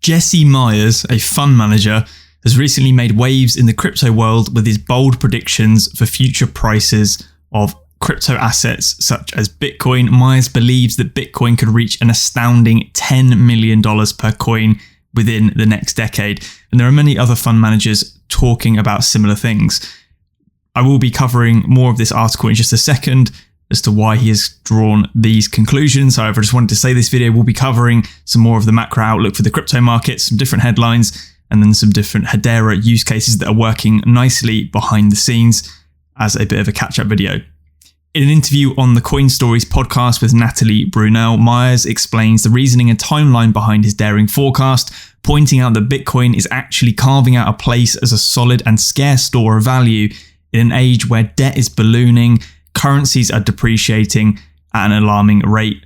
𝗟𝗜𝗎𝗓, a fund manager, has recently made waves in the crypto world with his bold predictions for future prices of crypto assets such as Bitcoin. 𝗟𝗡 believes that Bitcoin could reach an astounding $10 million per coin within the next decade. And there are many other fund managers talking about similar things. I will be covering more of this article in just a second as to why he has drawn these conclusions. However, I just wanted to say this video will be covering some more of the macro outlook for the crypto markets, some different headlines, and then some different Hedera use cases that are working nicely behind the scenes as a bit of a catch-up video. In an interview on the Coin Stories podcast with Natalie Brunell, 𝗟𝗡 explains the reasoning and timeline behind his daring forecast, pointing out that Bitcoin is actually carving out a place as a solid and scarce store of value in an age where debt is ballooning, currencies are depreciating at an alarming rate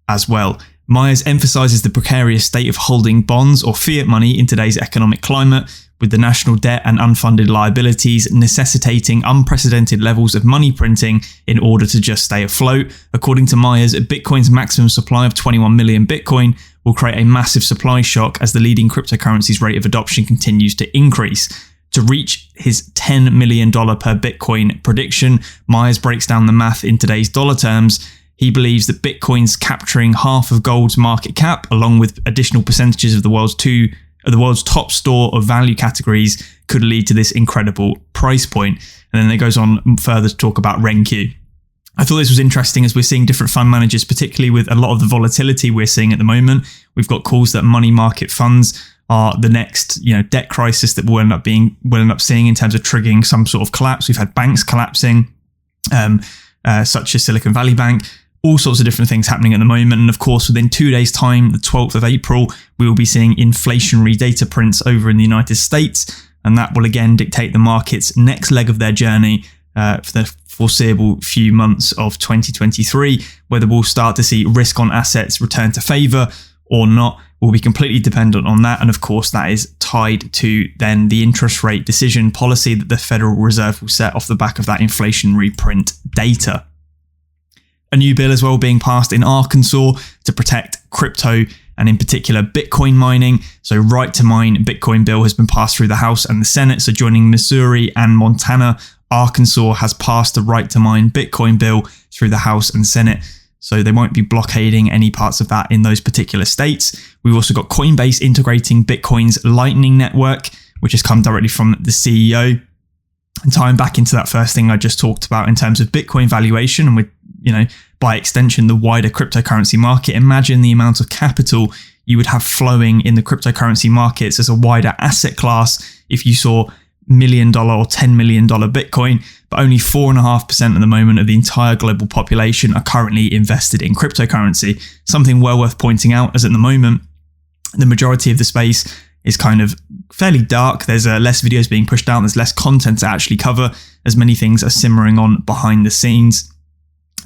as well. 𝗟𝗡 emphasizes the precarious state of holding bonds or fiat money in today's economic climate, with the national debt and unfunded liabilities necessitating unprecedented levels of money printing in order to just stay afloat. According to 𝗟𝗡, Bitcoin's maximum supply of 21 million Bitcoin will create a massive supply shock as the leading cryptocurrency's rate of adoption continues to increase. To reach his $10 million per Bitcoin prediction, 𝗟𝗡 breaks down the math in today's dollar terms. He believes that Bitcoin's capturing half of gold's market cap, along with additional percentages of the world's top store of value categories, could lead to this incredible price point. And then it goes on further to talk about Renq. I thought this was interesting as we're seeing different fund managers, particularly with a lot of the volatility we're seeing at the moment. We've got calls that money market funds are the next, debt crisis that we'll end up seeing in terms of triggering some sort of collapse. We've had banks collapsing, such as Silicon Valley Bank. All sorts of different things happening at the moment. And of course, within 2 days' time, the 12th of April, we will be seeing inflationary data prints over in the United States. And that will again dictate the market's next leg of their journey for the foreseeable few months of 2023. Whether we'll start to see risk on assets return to favor or not will be completely dependent on that. And of course, that is tied to then the interest rate decision policy that the Federal Reserve will set off the back of that inflationary print data. A new bill as well being passed in Arkansas to protect crypto and in particular Bitcoin mining. So right to mine Bitcoin bill has been passed through the House and the Senate. So joining Missouri and Montana, Arkansas has passed the right to mine Bitcoin bill through the House and Senate. So they won't be blockading any parts of that in those particular states. We've also got Coinbase integrating Bitcoin's Lightning Network, which has come directly from the CEO. And tying back into that first thing I just talked about in terms of Bitcoin valuation and with, by extension, the wider cryptocurrency market, imagine the amount of capital you would have flowing in the cryptocurrency markets as a wider asset class if you saw $1 million or $10 million Bitcoin, but only 4.5% at the moment of the entire global population are currently invested in cryptocurrency. Something well worth pointing out, as at the moment, the majority of the space is kind of fairly dark. There's less videos being pushed out. There's less content to actually cover, as many things are simmering on behind the scenes.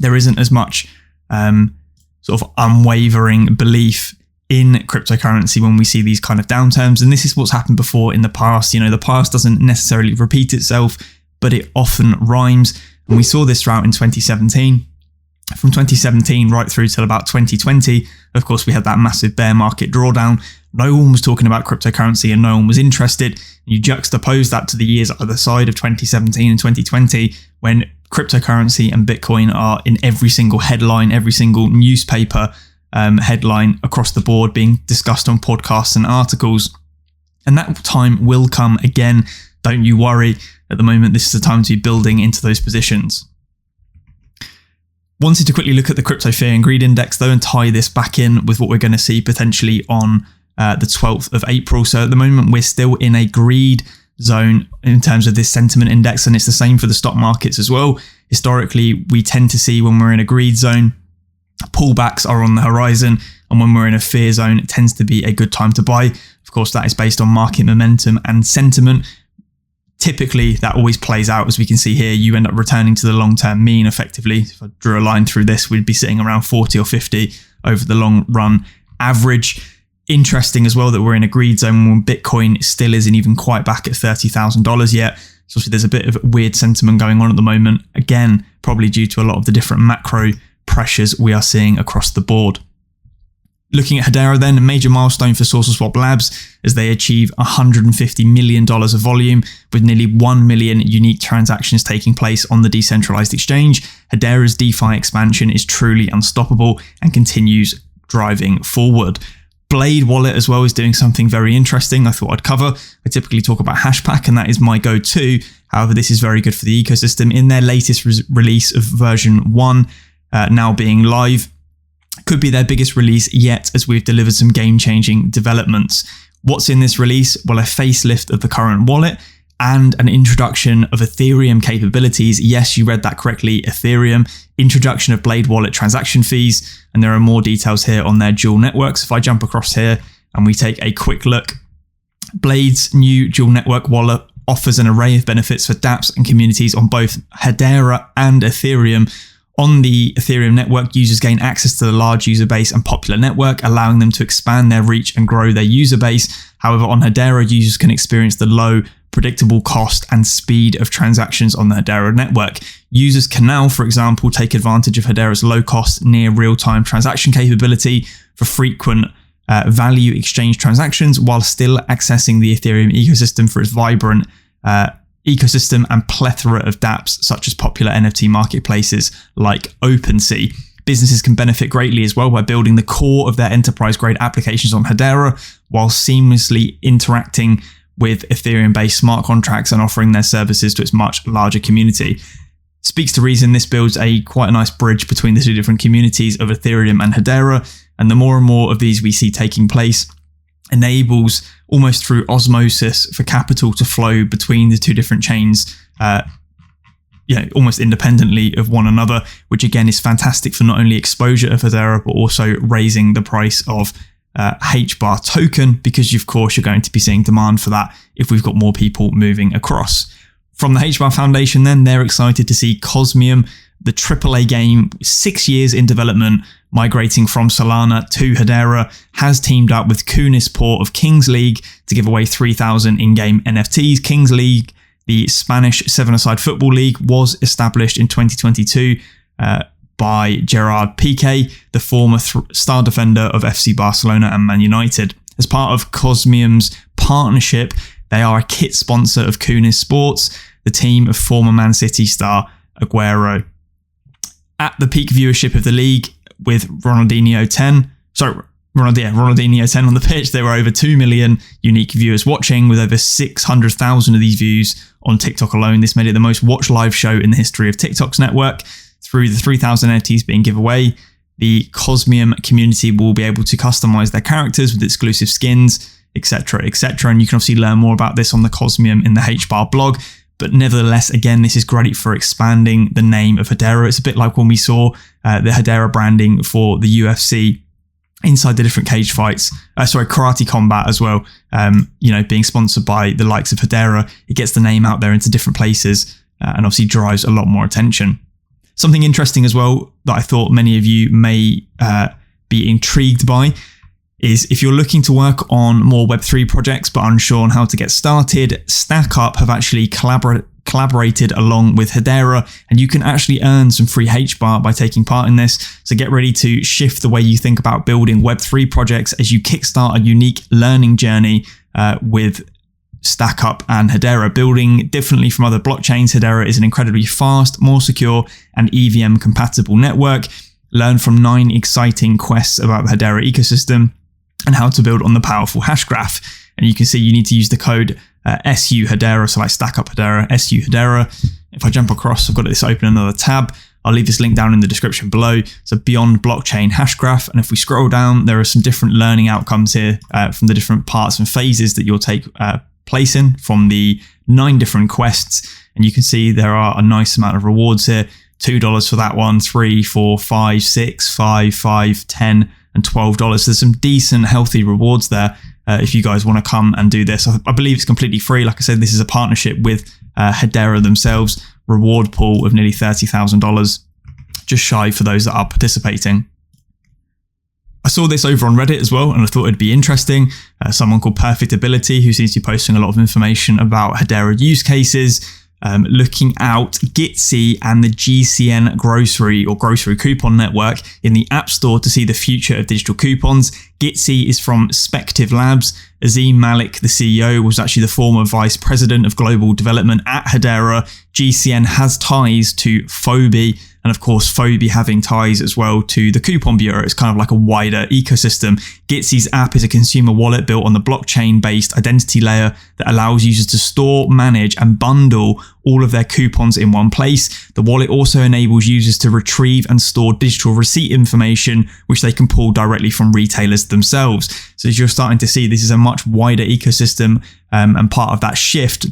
There isn't as much sort of unwavering belief in cryptocurrency when we see these kind of downturns. And this is what's happened before in the past. The past doesn't necessarily repeat itself, but it often rhymes. And we saw this throughout in 2017. From 2017 right through till about 2020, of course, we had that massive bear market drawdown. No one was talking about cryptocurrency and no one was interested. You juxtapose that to the years either side of 2017 and 2020, when cryptocurrency and Bitcoin are in every single headline, every single newspaper headline across the board, being discussed on podcasts and articles. And that time will come again. Don't you worry. At the moment, this is the time to be building into those positions. Wanted to quickly look at the crypto fear and greed index though, and tie this back in with what we're going to see potentially on the 12th of April. So at the moment, we're still in a greed zone in terms of this sentiment index, and it's the same for the stock markets as well. Historically, we tend to see when we're in a greed zone, pullbacks are on the horizon, and when we're in a fear zone, it tends to be a good time to buy. Of course, that is based on market momentum and sentiment. Typically, that always plays out, as we can see here. You end up returning to the long-term mean effectively. If I drew a line through this, we'd be sitting around 40 or 50 over the long run average. Interesting as well that we're in a greed zone when Bitcoin still isn't even quite back at $30,000 yet. So obviously there's a bit of weird sentiment going on at the moment. Again, probably due to a lot of the different macro pressures we are seeing across the board. Looking at Hedera then, a major milestone for SaucerSwap Labs as they achieve $150 million of volume with nearly 1 million unique transactions taking place on the decentralized exchange. Hedera's DeFi expansion is truly unstoppable and continues driving forward. Blade Wallet as well is doing something very interesting I thought I'd cover. I typically talk about Hashpack and that is my go-to. However, this is very good for the ecosystem. In their latest release of version 1, now being live, could be their biggest release yet as we've delivered some game-changing developments. What's in this release? Well, a facelift of the current wallet and an introduction of Ethereum capabilities. Yes, you read that correctly, Ethereum. Introduction of Blade Wallet transaction fees, and there are more details here on their dual networks. If I jump across here and we take a quick look, Blade's new dual network wallet offers an array of benefits for dApps and communities on both Hedera and Ethereum. On the Ethereum network, users gain access to the large user base and popular network, allowing them to expand their reach and grow their user base. However, on Hedera, users can experience the low, predictable cost and speed of transactions on the Hedera network. Users can now, for example, take advantage of Hedera's low-cost, near real-time transaction capability for frequent value exchange transactions while still accessing the Ethereum ecosystem for its vibrant ecosystem and plethora of dApps such as popular NFT marketplaces like OpenSea. Businesses can benefit greatly as well by building the core of their enterprise-grade applications on Hedera while seamlessly interacting with Ethereum-based smart contracts and offering their services to its much larger community. Speaks to reason, this builds quite a nice bridge between the two different communities of Ethereum and Hedera, and the more and more of these we see taking place enables almost through osmosis for capital to flow between the two different chains, almost independently of one another, which again is fantastic for not only exposure of Hedera, but also raising the price of hbar token, because of course you're going to be seeing demand for that if we've got more people moving across. From the hbar Foundation then, they're excited to see 𝗟𝗓𝗡𝗡, the AAA game, 6 years in development, migrating from Solana to Hedera, has teamed up with 𝗟𝗓𝗡𝗡 of Kings League to give away 3,000 in-game NFTs. Kings League, the Spanish seven-a-side football league, was established in 2022 by 𝗟𝗜𝗚𝗏𝗡𝗡, the former star defender of FC Barcelona and Man United. As part of 𝗟𝗓𝗡𝗡𝗡's partnership, they are a kit sponsor of 𝗟𝗓𝗡 Sports, the team of former Man City star 𝗥𝗘𝗙𝗚. At the peak viewership of the league, with Ronaldinho 10 on the pitch, there were over 2 million unique viewers watching, with over 600,000 of these views on TikTok alone. This made it the most watched live show in the history of TikTok's network. Through the 3,000 NFTs being given away, the 𝗟𝗓𝗡𝗡𝗡 community will be able to customize their characters with exclusive skins, etc., etc. And you can obviously learn more about this on the 𝗟𝗓𝗡𝗡𝗡 in the hbar blog. But nevertheless, again, this is great for expanding the name of Hedera. It's a bit like when we saw the Hedera branding for the UFC inside the different cage fights. Karate Combat as well. Being sponsored by the likes of Hedera, it gets the name out there into different places and obviously drives a lot more attention. Something interesting as well that I thought many of you may be intrigued by is if you're looking to work on more Web3 projects but unsure on how to get started, StackUp have actually collaborated along with Hedera, and you can actually earn some free hbar by taking part in this. So get ready to shift the way you think about building Web3 projects as you kickstart a unique learning journey with StackUp and Hedera. Building differently from other blockchains, Hedera is an incredibly fast, more secure, and EVM compatible network. Learn from 9 exciting quests about the Hedera ecosystem and how to build on the powerful hash graph. And you can see you need to use the code SU Hedera, so like StackUp Hedera, SU Hedera. If I jump across, I've got this open another tab. I'll leave this link down in the description below. So beyond blockchain hash graph. And if we scroll down, there are some different learning outcomes here from the different parts and phases that you'll take place in from the 9 different quests. And you can see there are a nice amount of rewards here. $2 for that one, 3, 4, 5, 6, 5, 5, 10, and $12. So there's some decent, healthy rewards there if you guys want to come and do this. I believe it's completely free. Like I said, this is a partnership with Hedera themselves. Reward pool of nearly $30,000, just shy for those that are participating. I saw this over on Reddit as well, and I thought it'd be interesting. Someone called 𝗟𝗚𝗡𝗏𝗡𝗏𝗡, who seems to be posting a lot of information about Hedera use cases, looking out 𝗟𝗘𝗙𝗘𝗥𝗥𝗔𝗟𝗦 and the GCN grocery or grocery coupon network in the App Store to see the future of digital coupons. 𝗟𝗘𝗙𝗘 is from Spective Labs. 𝗧𝗜𝗠𝗡𝗡, the CEO, was actually the former vice president of global development at Hedera. GCN has ties to 𝗟𝗏𝗡, and of course 𝗟𝗏𝗡 having ties as well to the Coupon Bureau. It's kind of like a wider ecosystem. 𝗟𝗘𝗙𝗘's app is a consumer wallet built on the blockchain-based identity layer that allows users to store, manage, and bundle all of their coupons in one place. The wallet also enables users to retrieve and store digital receipt information, which they can pull directly from retailers themselves. So as you're starting to see, this is a much wider ecosystem and part of that shift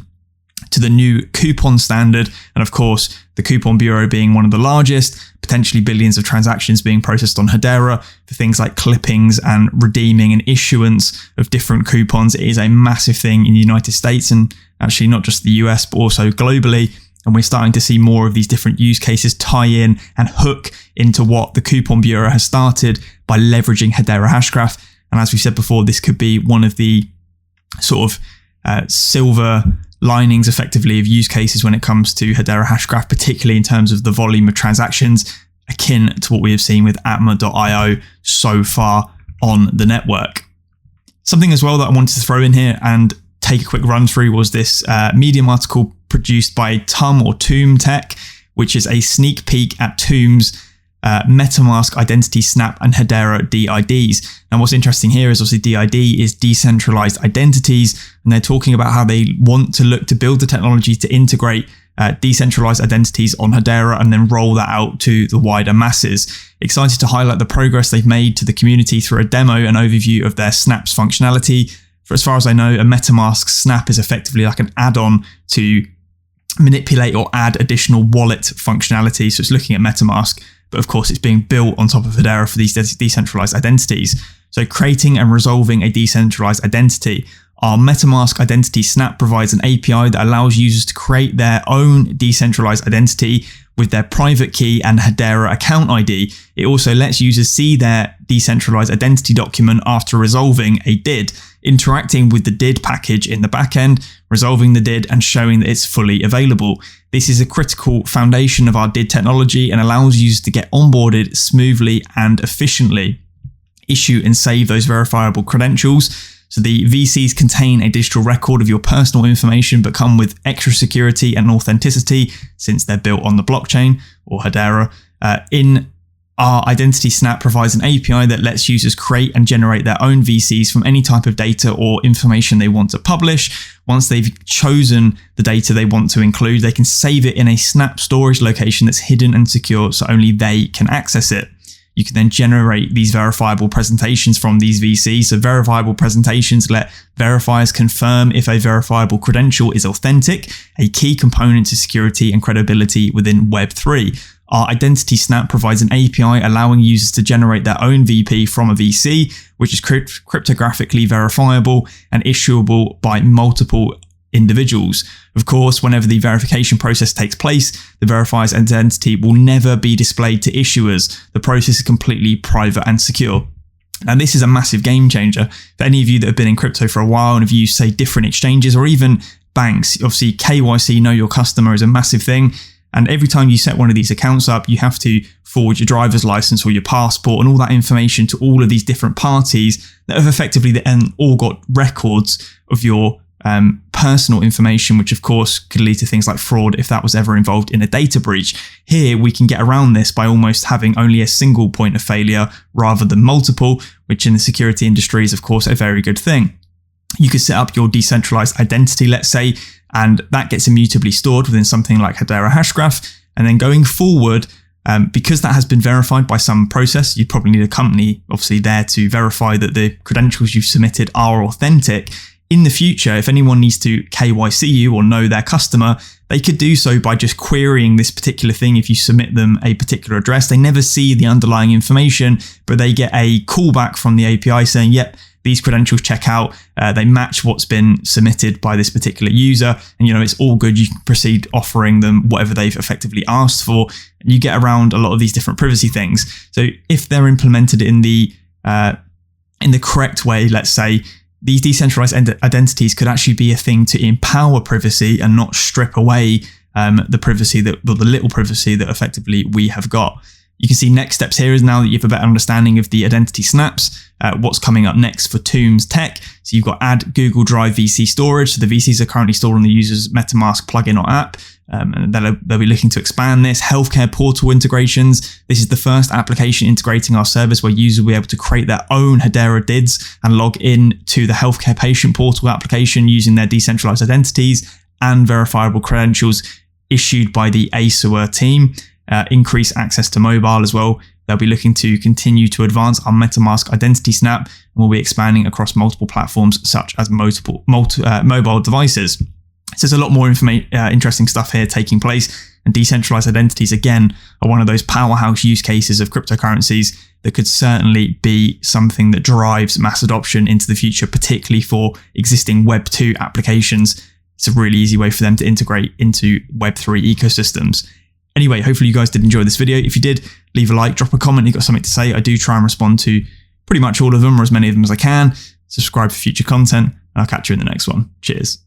to the new coupon standard. And of course, the Coupon Bureau being one of the largest, potentially billions of transactions being processed on Hedera for things like clippings and redeeming and issuance of different coupons. It is a massive thing in the United States, and actually not just the US, but also globally. And we're starting to see more of these different use cases tie in and hook into what the Coupon Bureau has started by leveraging Hedera Hashgraph. And as we said before, this could be one of the sort of silver linings effectively of use cases when it comes to Hedera Hashgraph, particularly in terms of the volume of transactions, akin to what we have seen with @mt.io so far on the network. Something as well that I wanted to throw in here and take a quick run through was this Medium article produced by 𝗟𝗜𝗡𝗡𝗦 Tech, which is a sneak peek at 𝗟𝗏's MetaMask Identity Snap and Hedera DIDs. Now what's interesting here is obviously DID is Decentralized Identities, and they're talking about how they want to look to build the technology to integrate decentralized identities on Hedera and then roll that out to the wider masses. Excited to highlight the progress they've made to the community through a demo and overview of their snaps functionality. For as far as I know, a MetaMask snap is effectively like an add-on to manipulate or add additional wallet functionality. So it's looking at MetaMask, but of course it's being built on top of Hedera for these decentralized identities. So creating and resolving a decentralized identity. Our MetaMask Identity Snap provides an API that allows users to create their own decentralized identity with their private key and Hedera account ID. It also lets users see their decentralized identity document after resolving a DID, interacting with the DID package in the backend, resolving the DID, and showing that it's fully available. This is a critical foundation of our DID technology and allows users to get onboarded smoothly and efficiently. Issue and save those verifiable credentials. So the VCs contain a digital record of your personal information, but come with extra security and authenticity since they're built on the blockchain or Hedera. Our Identity Snap provides an API that lets users create and generate their own VCs from any type of data or information they want to publish. Once they've chosen the data they want to include, they can save it in a Snap storage location that's hidden and secure so only they can access it. You can then generate these verifiable presentations from these VCs. So verifiable presentations let verifiers confirm if a verifiable credential is authentic, a key component to security and credibility within Web3. Our Identity Snap provides an API allowing users to generate their own VP from a VC, which is cryptographically verifiable and issuable by multiple individuals. Of course, whenever the verification process takes place, the verifier's identity will never be displayed to issuers. The process is completely private and secure. Now, this is a massive game changer for any of you that have been in crypto for a while and have used, say, different exchanges or even banks. Obviously, KYC, know your customer, is a massive thing. And every time you set one of these accounts up, you have to forward your driver's license or your passport and all that information to all of these different parties that have effectively then all got records of your personal information, which of course could lead to things like fraud if that was ever involved in a data breach. Here we can get around this by almost having only a single point of failure rather than multiple, which in the security industry is of course a very good thing. You could set up your decentralized identity, let's say, and that gets immutably stored within something like Hedera Hashgraph. And then going forward, because that has been verified by some process, you probably need a company obviously there to verify that the credentials you've submitted are authentic. In the future, if anyone needs to KYC you or know their customer, they could do so by just querying this particular thing. If you submit them a particular address, they never see the underlying information, but they get a callback from the API saying, yep, these credentials check out, they match what's been submitted by this particular user, and it's all good. You can proceed offering them whatever they've effectively asked for, and you get around a lot of these different privacy things. So if they're implemented in the correct way, let's say, these decentralized identities could actually be a thing to empower privacy and not strip away the privacy the little privacy that effectively we have got. You can see next steps here is now that you have a better understanding of the identity snaps, what's coming up next for Tombs Tech. So you've got add Google Drive VC storage. So the VCs are currently stored on the user's MetaMask plugin or app. And they'll be looking to expand this. Healthcare portal integrations. This is the first application integrating our service where users will be able to create their own Hedera DIDs and log in to the healthcare patient portal application using their decentralized identities and verifiable credentials issued by the 𝗟𝗟𝗧𝗟 team. Increase access to mobile as well. They'll be looking to continue to advance our MetaMask identity snap, and we'll be expanding across multiple platforms such as mobile devices. So there's a lot more interesting stuff here taking place, and decentralized identities again are one of those powerhouse use cases of cryptocurrencies that could certainly be something that drives mass adoption into the future, particularly for existing Web 2 applications. It's a really easy way for them to integrate into Web 3 ecosystems. Anyway, hopefully you guys did enjoy this video. If you did, leave a like, drop a comment, you've got something to say. I do try and respond to pretty much all of them, or as many of them as I can. Subscribe for future content, and I'll catch you in the next one. Cheers.